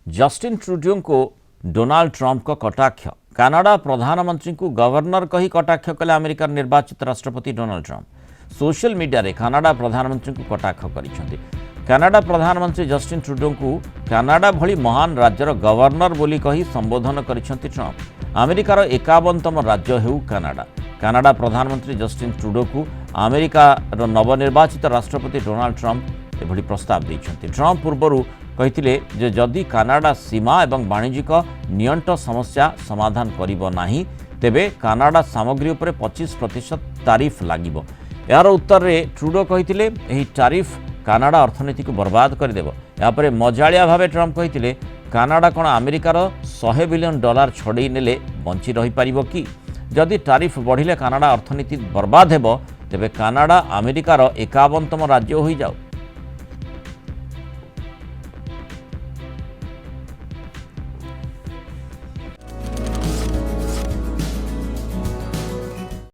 Justin Trudeau को Donald Trump को कटाक्ष। कनाडा प्रधानमंत्री को गवर्नर कही कटाक्ष कले अमेरिकार निर्वाचित राष्ट्रपति डोनाल्ड ट्रंप। सोशल मीडिया रे कनाडा प्रधानमंत्री को कटाक्ष करिसेंति। कनाडा प्रधानमंत्री जस्टिन ट्रुडो को कनाडा भली महान राज्यर गवर्नर बोली कही संबोधन करिसेंति ट्रंप। अमेरिकार 51तम राज्य हेउ कनाडा। कनाडा प्रधानमंत्री जस्टिन ट्रुडो को अमेरिकार नवनिर्वाचित राष्ट्रपति डोनाल्ड ट्रंप एभली प्रस्ताव देइछंति। ट्रंप पूर्वरु कहिथिले जे जदि कनाडा सीमा एवं वाणिज्यिक नियंट समस्या समाधान करिबो नाही तेबे कनाडा सामग्री उपरे 25% तारिफ लागिबो। यार उत्तर रे ट्रुडो कहिथिले एही तारिफ कनाडा अर्थनीति को बर्बाद करदेव। यापर मजालिया भावे ट्रंप कहिथिले कनाडा कौन अमेरिकार $100 बिलियन छड़े नेले बंची रही पारिबो कि? जदि तारिफ बढ़िले कनाडा अर्थनीति बर्बाद हेबो तेबे कनाडा अमेरिकार 51तम राज्य होई जाऊ।